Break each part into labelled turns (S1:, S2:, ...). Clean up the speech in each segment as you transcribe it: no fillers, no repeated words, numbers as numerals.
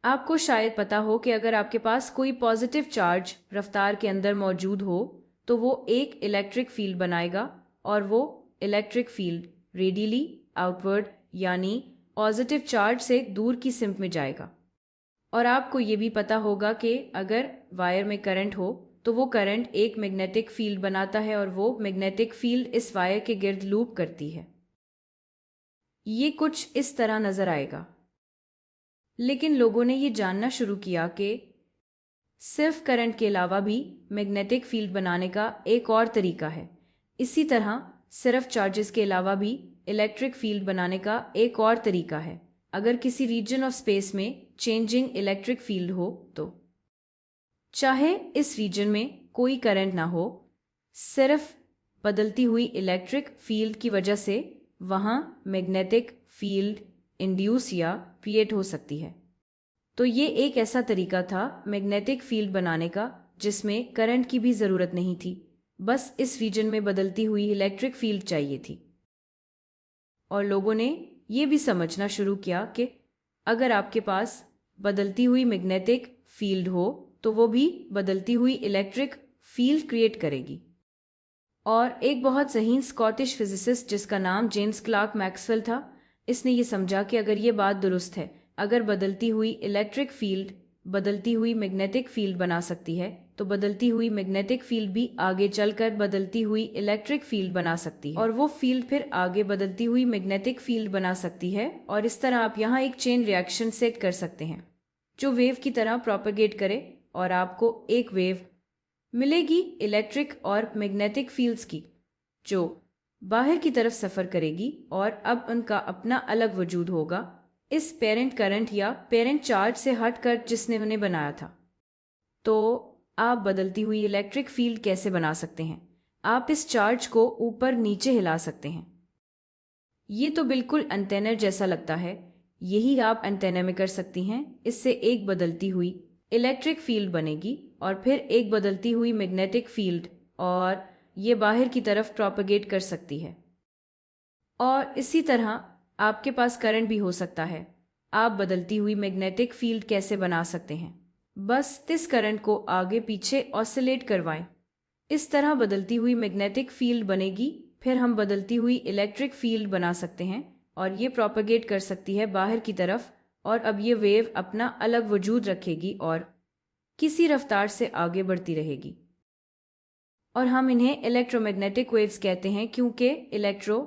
S1: आपको शायद पता हो कि अगर आपके पास कोई पॉजिटिव चार्ज रफ्तार के अंदर मौजूद हो तो वो एक इलेक्ट्रिक फील्ड बनाएगा और वो इलेक्ट्रिक फील्ड रेडियली आउटवर्ड यानी पॉजिटिव चार्ज से दूर की सिम्प में जाएगा। और आपको ये भी पता होगा कि अगर वायर में करंट हो तो वो करंट एक मैग्नेटिक फील्ड बनाता है और वो मैग्नेटिक फील्ड इस वायर के गिर्द लूप करती है। ये कुछ इस तरह नजर आएगा। लेकिन लोगों ने ये जानना शुरू किया कि सिर्फ करंट के अलावा भी मैग्नेटिक फील्ड बनाने का एक और तरीका है। इसी तरह सिर्फ चार्जेस के अलावा भी इलेक्ट्रिक फील्ड बनाने का एक और तरीका है। अगर किसी रीजन ऑफ स्पेस में चेंजिंग इलेक्ट्रिक फील्ड हो तो चाहे इस रीजन में कोई करंट ना हो, सिर्फ बदलती हुई इलेक्ट्रिक फील्ड की वजह से वहाँ मैग्नेटिक फील्ड इंड्यूस या क्रिएट हो सकती है। तो ये एक ऐसा तरीका था मैग्नेटिक फील्ड बनाने का जिसमें करंट की भी ज़रूरत नहीं थी, बस इस रीजन में बदलती हुई इलेक्ट्रिक फील्ड चाहिए थी। और लोगों ने ये भी समझना शुरू किया कि अगर आपके पास बदलती हुई मैग्नेटिक फील्ड हो तो वो भी बदलती हुई इलेक्ट्रिक फील्ड क्रिएट करेगी। और एक बहुत सही स्कॉटिश फिजिसिस्ट जिसका नाम जेम्स क्लार्क मैक्सवेल था, इसने ये समझा कि अगर ये बात दुरुस्त है, अगर बदलती हुई इलेक्ट्रिक फील्ड बदलती हुई मैग्नेटिक फील्ड बना सकती है तो बदलती हुई मैग्नेटिक फील्ड भी आगे चलकर बदलती हुई इलेक्ट्रिक फील्ड बना सकती है और वो फील्ड फिर आगे बदलती हुई मैग्नेटिक फील्ड बना सकती है। और इस तरह आप यहाँ एक चेन रिएक्शन सेट कर सकते हैं जो वेव की तरह प्रोपेगेट करे और आपको एक वेव मिलेगी इलेक्ट्रिक और मैग्नेटिक फील्ड्स की जो बाहर की तरफ सफ़र करेगी और अब उनका अपना अलग वजूद होगा इस पेरेंट करंट या पेरेंट चार्ज से हटकर जिसने उन्हें बनाया था। तो आप बदलती हुई इलेक्ट्रिक फील्ड कैसे बना सकते हैं? आप इस चार्ज को ऊपर नीचे हिला सकते हैं। ये तो बिल्कुल एंटेनर जैसा लगता है, यही आप एंटेना में कर सकती हैं। इससे एक बदलती हुई इलेक्ट्रिक फील्ड बनेगी और फिर एक बदलती हुई मैग्नेटिक फील्ड और ये बाहर की तरफ प्रोपेगेट कर सकती है। और इसी तरह आपके पास करंट भी हो सकता है। आप बदलती हुई मैग्नेटिक फील्ड कैसे बना सकते हैं? बस इस करंट को आगे पीछे ऑसिलेट करवाएं। इस तरह बदलती हुई मैग्नेटिक फील्ड बनेगी, फिर हम बदलती हुई इलेक्ट्रिक फील्ड बना सकते हैं और ये प्रोपेगेट कर सकती है बाहर की तरफ और अब ये वेव अपना अलग वजूद रखेगी और किसी रफ्तार से आगे बढ़ती रहेगी। और हम इन्हें इलेक्ट्रोमैग्नेटिक वेव्स कहते हैं क्योंकि इलेक्ट्रो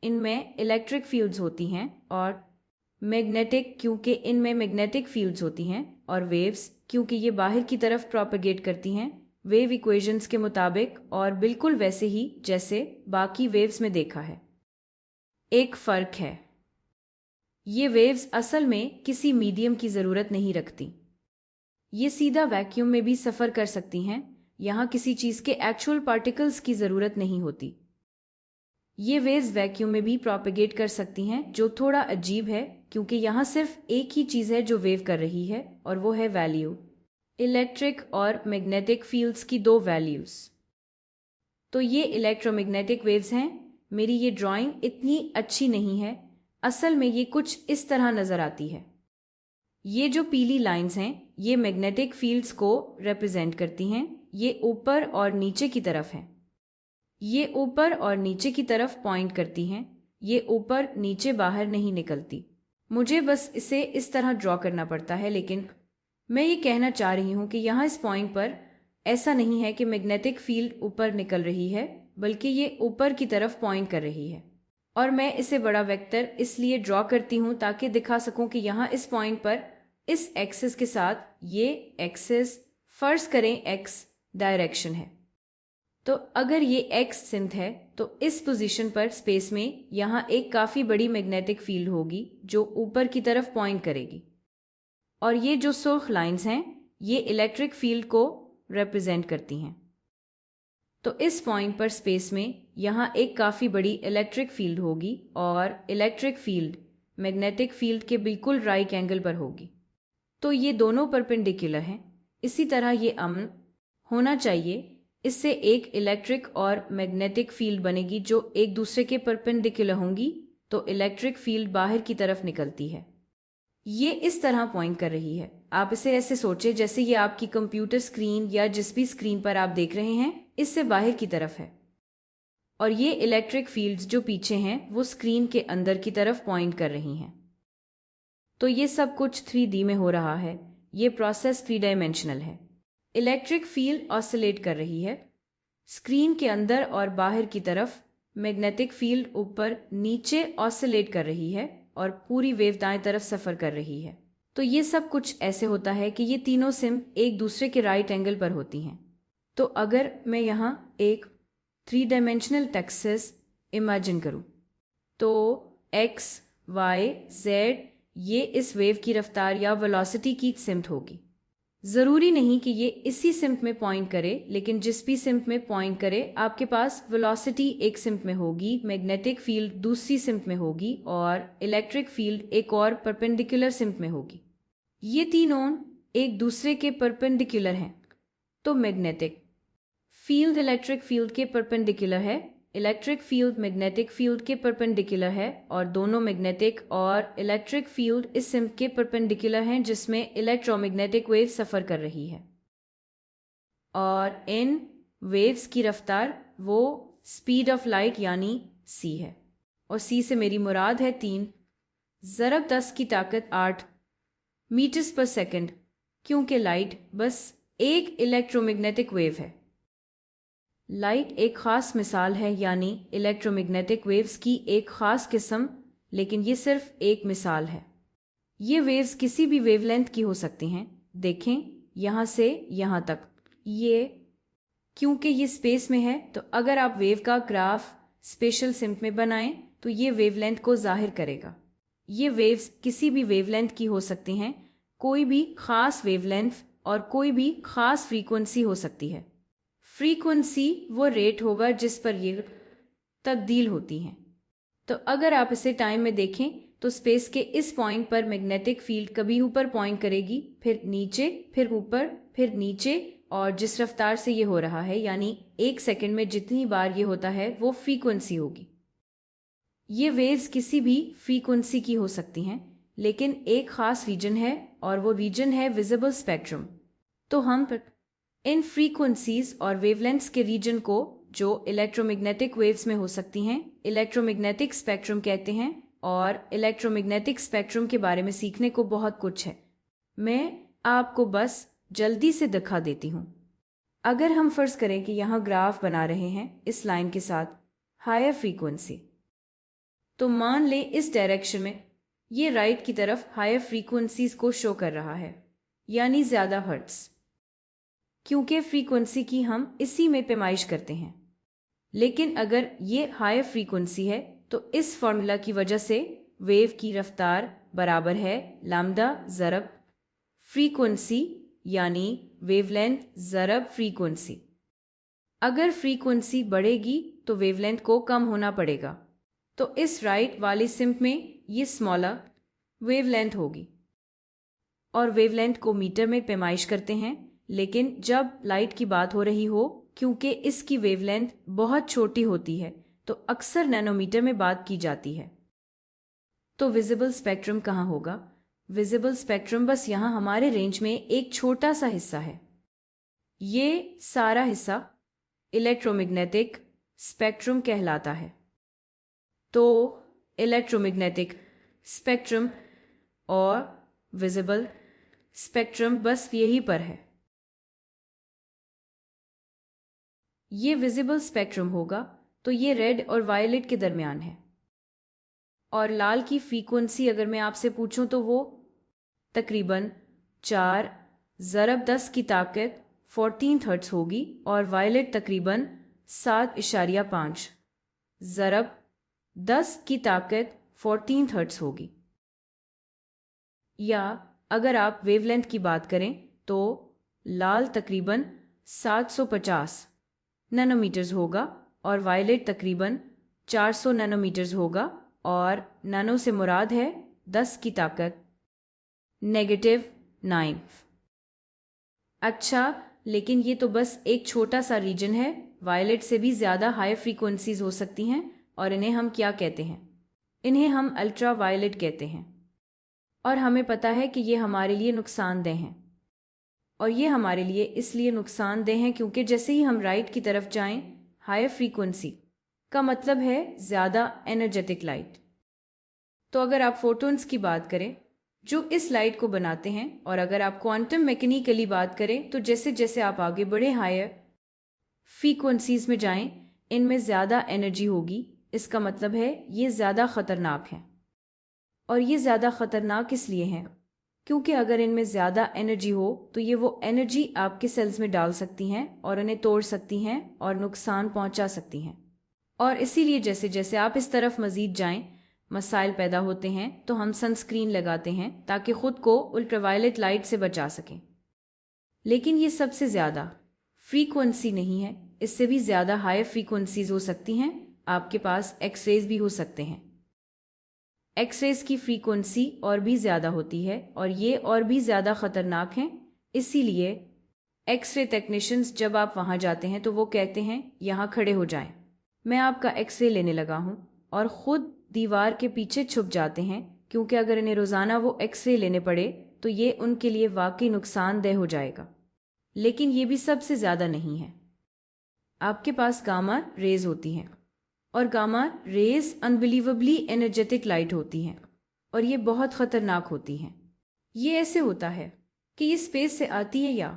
S1: इनमें इलेक्ट्रिक फील्ड्स होती हैं और मैग्नेटिक क्योंकि इनमें मैग्नेटिक फील्ड्स होती हैं और वेव्स क्योंकि ये बाहर की तरफ प्रोपेगेट करती हैं वेव इक्वेशंस के मुताबिक और बिल्कुल वैसे ही जैसे बाकी वेव्स में देखा है। एक फ़र्क है, ये वेव्स असल में किसी मीडियम की ज़रूरत नहीं रखती। ये सीधा वैक्यूम में भी सफ़र कर सकती हैं, यहाँ किसी चीज़ के एक्चुअल पार्टिकल्स की ज़रूरत नहीं होती। ये वेव्स वैक्यूम में भी प्रोपेगेट कर सकती हैं, जो थोड़ा अजीब है क्योंकि यहाँ सिर्फ एक ही चीज़ है जो वेव कर रही है और वो है वैल्यू, इलेक्ट्रिक और मैग्नेटिक फील्ड्स की दो वैल्यूज़। तो ये इलेक्ट्रोमैग्नेटिक वेव्स हैं। मेरी ये ड्राइंग इतनी अच्छी नहीं है, असल में ये कुछ इस तरह नज़र आती है। ये जो पीली लाइंस हैं ये मैग्नेटिक फील्ड्स को रिप्रेजेंट करती हैं। ये ऊपर और नीचे की तरफ हैं, ये ऊपर और नीचे की तरफ पॉइंट करती हैं। ये ऊपर नीचे बाहर नहीं निकलती। मुझे बस इसे इस तरह ड्रॉ करना पड़ता है, लेकिन मैं ये कहना चाह रही हूँ कि यहाँ इस पॉइंट पर ऐसा नहीं है कि मैग्नेटिक फील्ड ऊपर निकल रही है, बल्कि ये ऊपर की तरफ पॉइंट कर रही है। और मैं इसे बड़ा वेक्टर इसलिए ड्रॉ करती हूँ ताकि दिखा सकूँ कि यहाँ इस पॉइंट पर इस एक्सिस के साथ ये एक्सिस फर्ज करें एक्स डायरेक्शन है। तो अगर ये एक्स सिंथ है तो इस पोजीशन पर स्पेस में यहाँ एक काफ़ी बड़ी मैग्नेटिक फील्ड होगी जो ऊपर की तरफ पॉइंट करेगी। और ये जो सुर्ख लाइंस हैं ये इलेक्ट्रिक फील्ड को रिप्रेजेंट करती हैं। तो इस पॉइंट पर स्पेस में यहाँ एक काफ़ी बड़ी इलेक्ट्रिक फील्ड होगी और इलेक्ट्रिक फील्ड मैग्नेटिक फील्ड के बिल्कुल राइट एंगल पर होगी। तो ये दोनों परपेंडिकुलर हैं। इसी तरह ये अम्न होना चाहिए, इससे एक इलेक्ट्रिक और मैग्नेटिक फील्ड बनेगी जो एक दूसरे के परपेंडिकुलर होंगी, तो इलेक्ट्रिक फील्ड बाहर की तरफ निकलती है। ये इस तरह पॉइंट कर रही है। आप इसे ऐसे सोचें जैसे ये आपकी कंप्यूटर स्क्रीन या जिस भी स्क्रीन पर आप देख रहे हैं इससे बाहर की तरफ है, और ये इलेक्ट्रिक फील्ड्स जो पीछे हैं वो स्क्रीन के अंदर की तरफ पॉइंट कर रही हैं। तो ये सब कुछ 3D में हो रहा है। ये प्रोसेस 3 डायमेंशनल है। इलेक्ट्रिक फील्ड ऑसिलेट कर रही है स्क्रीन के अंदर और बाहर की तरफ। मैग्नेटिक फील्ड ऊपर नीचे ऑसिलेट कर रही है और पूरी वेव दाएं तरफ सफ़र कर रही है। तो ये सब कुछ ऐसे होता है कि ये तीनों सिम एक दूसरे के राइट एंगल पर होती हैं। तो अगर मैं यहाँ एक 3 डायमेंशनल टेक्सस इमेजिन करूँ तो x, y, z ये इस वेव की रफ्तार या वेलोसिटी की सिम्त होगी। ज़रूरी नहीं कि ये इसी सिम्त में पॉइंट करे, लेकिन जिस भी सिम्त में पॉइंट करे आपके पास वेलोसिटी एक सिम्त में होगी, मैग्नेटिक फील्ड दूसरी सिम्त में होगी और इलेक्ट्रिक फील्ड एक और परपेंडिकुलर सिम्त में होगी। ये तीनों एक दूसरे के परपेंडिकुलर हैं। तो मैग्नेटिक फील्ड इलेक्ट्रिक फील्ड के परपेंडिकुलर है, इलेक्ट्रिक फील्ड मैग्नेटिक फील्ड के परपेंडिकुलर है, और दोनों मैग्नेटिक और इलेक्ट्रिक फील्ड इस सिम्त के परपेंडिकुलर हैं जिसमें इलेक्ट्रोमैग्नेटिक वेव सफ़र कर रही है। और इन वेव्स की रफ्तार वो स्पीड ऑफ लाइट यानी c है, और c से मेरी मुराद है 3 ज़रब 10 की ताकत 8 मीटर्स पर सेकंड, क्योंकि लाइट बस एक इलेक्ट्रोमैग्नेटिक वेव है। लाइट एक ख़ास मिसाल है, यानी इलेक्ट्रोमैग्नेटिक वेव्स की एक ख़ास किस्म, लेकिन ये सिर्फ एक मिसाल है। ये वेव्स किसी भी वेवलेंथ की हो सकती हैं। देखें यहाँ से यहाँ तक, ये क्योंकि ये स्पेस में है, तो अगर आप वेव का ग्राफ स्पेशल सिम्प में बनाएं तो ये वेवलेंथ को जाहिर करेगा। ये वेव्स किसी भी वेवलेंथ की हो सकती हैं, कोई भी ख़ास वेवलेंथ और कोई भी ख़ास फ्रीक्वेंसी हो सकती है। फ्रीक्वेंसी वो रेट होगा जिस पर ये तब्दील होती हैं। तो अगर आप इसे टाइम में देखें तो स्पेस के इस पॉइंट पर मैग्नेटिक फील्ड कभी ऊपर पॉइंट करेगी, फिर नीचे, फिर ऊपर, फिर नीचे, और जिस रफ्तार से ये हो रहा है यानी 1 सेकंड में जितनी बार ये होता है वो फ्रीक्वेंसी होगी। ये वेव्स किसी भी फ्रीक्वेंसी की हो सकती हैं, लेकिन एक ख़ास रीजन है और वो रीजन है विजिबल स्पेक्ट्रम। तो हम इन फ्रीक्वेंसीज और वेवलेंथ्स के रीजन को, जो इलेक्ट्रोमैग्नेटिक वेव्स में हो सकती हैं, इलेक्ट्रोमैग्नेटिक स्पेक्ट्रम कहते हैं। और इलेक्ट्रोमैग्नेटिक स्पेक्ट्रम के बारे में सीखने को बहुत कुछ है, मैं आपको बस जल्दी से दिखा देती हूँ। अगर हम फर्ज करें कि यहाँ ग्राफ बना रहे हैं इस लाइन के साथ हायर फ्रीक्वेंसी, तो मान लें इस डायरेक्शन में ये राइट की तरफ हायर फ्रीक्वेंसीज को शो कर रहा है, यानी ज़्यादा हर्ट्ज़, क्योंकि फ्रीक्वेंसी की हम इसी में पैमाइश करते हैं। लेकिन अगर ये हायर फ्रीक्वेंसी है तो इस फॉर्मूला की वजह से वेव की रफ्तार बराबर है लैम्डा ज़रब फ्रीक्वेंसी, यानी वेवलेंथ ज़रब फ्रीक्वेंसी। अगर फ्रीक्वेंसी बढ़ेगी तो वेवलेंथ को कम होना पड़ेगा। तो इस राइट वाली सिम्प में ये स्मॉलर वेवलेंथ होगी, और वेवलेंथ को मीटर में पैमाइश करते हैं। लेकिन जब लाइट की बात हो रही हो, क्योंकि इसकी वेवलेंथ बहुत छोटी होती है, तो अक्सर नैनोमीटर में बात की जाती है। तो विजिबल स्पेक्ट्रम कहाँ होगा? विजिबल स्पेक्ट्रम बस यहाँ हमारे रेंज में एक छोटा सा हिस्सा है। ये सारा हिस्सा इलेक्ट्रोमैग्नेटिक स्पेक्ट्रम कहलाता है। तो इलेक्ट्रोमैग्नेटिक स्पेक्ट्रम और विजिबल स्पेक्ट्रम बस यहीं पर है। ये विजिबल स्पेक्ट्रम होगा तो ये रेड और वायलेट के दरमियान है, और लाल की फ्रीक्वेंसी अगर मैं आपसे पूछूं तो वो तकरीबन 4 ज़रब 10 की ताकत 14 हर्ट्ज़ होगी, और वायलेट तकरीबन 7.5 ज़रब 10 की ताकत 14 हर्ट्ज़ होगी। या अगर आप वेवलेंथ की बात करें तो लाल तकरीबन 750 नैनोमीटर्स होगा और वायलेट तकरीबन 400 नैनोमीटर्स होगा, और नैनो से मुराद है 10 की ताकत -9। अच्छा, लेकिन ये तो बस एक छोटा सा रीजन है। वायलेट से भी ज़्यादा हाई फ्रीक्वेंसीज हो सकती हैं, और इन्हें हम क्या कहते हैं? इन्हें हम अल्ट्रा वायलेट कहते हैं। और हमें पता है कि ये हमारे लिए नुकसानदेह हैं। और ये हमारे लिए इसलिए नुकसानदेह हैं क्योंकि जैसे ही हम राइट की तरफ जाएं, हायर फ्रीक्वेंसी का मतलब है ज़्यादा एनर्जेटिक लाइट। तो अगर आप फोटॉन्स की बात करें जो इस लाइट को बनाते हैं, और अगर आप क्वांटम मैकेनिकली बात करें तो जैसे जैसे आप आगे बढ़े हायर फ्रीक्वेंसीज में जाएं, इनमें ज़्यादा एनर्जी होगी। इसका मतलब है ये ज़्यादा ख़तरनाक हैं। और ये ज़्यादा ख़तरनाक इसलिए हैं क्योंकि अगर इनमें ज़्यादा एनर्जी हो तो ये वो एनर्जी आपके सेल्स में डाल सकती हैं और उन्हें तोड़ सकती हैं और नुकसान पहुंचा सकती हैं। और इसीलिए जैसे जैसे आप इस तरफ मज़ीद जाएं, मसाइल पैदा होते हैं। तो हम सनस्क्रीन लगाते हैं ताकि ख़ुद को अल्ट्रावायलेट लाइट से बचा सकें। लेकिन ये सबसे ज़्यादा फ्रीक्वेंसी नहीं है, इससे भी ज़्यादा हाई फ्रीक्वेंसीज हो सकती हैं। आपके पास एक्सरेज भी हो सकते हैं। एक्सरेज की फ्रीक्वेंसी और भी ज़्यादा होती है और ये और भी ज़्यादा ख़तरनाक हैं। इसीलिए एक्सरे टेक्नीशियंस जब आप वहाँ जाते हैं तो वो कहते हैं यहाँ खड़े हो जाएं, मैं आपका एक्सरे लेने लगा हूँ, और ख़ुद दीवार के पीछे छुप जाते हैं क्योंकि अगर इन्हें रोज़ाना वो एक्सरे लेने पड़े तो ये उनके लिए वाकई नुकसानदेह हो जाएगा। लेकिन ये भी सबसे ज़्यादा नहीं है। आपके पास गामा रेज होती हैं और gamma rays unbelievably energetic light होती हैं और ये बहुत ख़तरनाक होती हैं। ये ऐसे होता है कि ये स्पेस से आती है या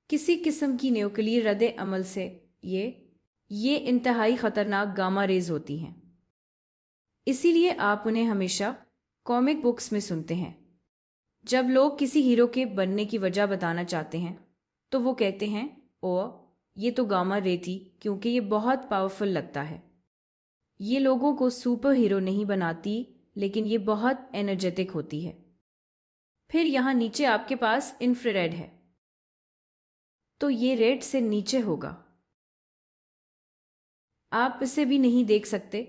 S1: किसी किस्म की न्यूक्लियर रद्द अमल से। ये इंतहाई ख़तरनाक गामा रेज होती हैं। इसीलिए आप उन्हें हमेशा कॉमिक बुक्स में सुनते हैं। जब लोग किसी हीरो के बनने की वजह बताना चाहते हैं तो वो कहते हैं ओ ये तो गामा रे थी, क्योंकि ये बहुत पावरफुल लगता है। ये लोगों को सुपर हीरो नहीं बनाती, लेकिन ये बहुत एनर्जेटिक होती है। फिर यहाँ नीचे आपके पास इंफ्रारेड है, तो ये रेड से नीचे होगा। आप इसे भी नहीं देख सकते,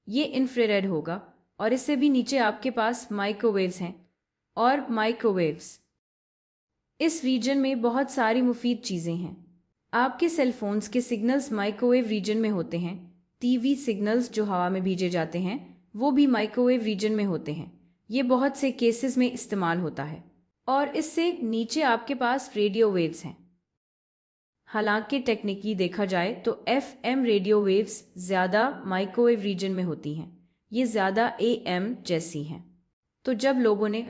S1: ये इंफ्रारेड होगा। और इससे भी नीचे आपके पास माइक्रोवेव्स हैं। और माइक्रोवेव्स इस रीजन में बहुत सारी मुफीद चीज़ें हैं। आपके सेलफोन्स के सिग्नल्स माइक्रोवेव रीजन में होते हैं। टीवी सिग्नल्स जो हवा में भेजे जाते हैं वो भी माइक्रोवेव रीजन में होते हैं। ये बहुत से केसेस में इस्तेमाल होता है। और इससे नीचे आपके पास रेडियो वेव्स हैं। हालांकि टेक्निकली देखा जाए तो एफएम रेडियो वेव्स ज़्यादा माइक्रोवेव रीजन में होती हैं। ये ज़्यादा एएम जैसी हैं। तो जब लोगों ने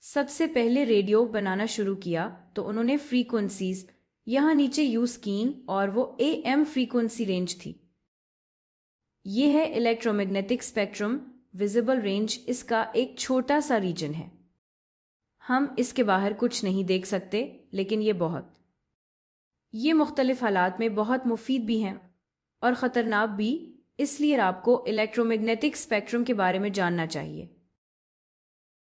S1: सबसे पहले रेडियो बनाना शुरू किया तो उन्होंने फ्रीक्वेंसीज यहाँ नीचे यूज़ कीन और वो एएम फ्रीक्वेंसी रेंज थी। ये है इलेक्ट्रोमैग्नेटिक स्पेक्ट्रम। विजिबल रेंज इसका एक छोटा सा रीजन है। हम इसके बाहर कुछ नहीं देख सकते, लेकिन ये मुख्तलिफ हालात में बहुत मुफीद भी हैं और ख़तरनाक भी। इसलिए आपको इलेक्ट्रोमैग्नेटिक स्पेक्ट्रम के बारे में जानना चाहिए।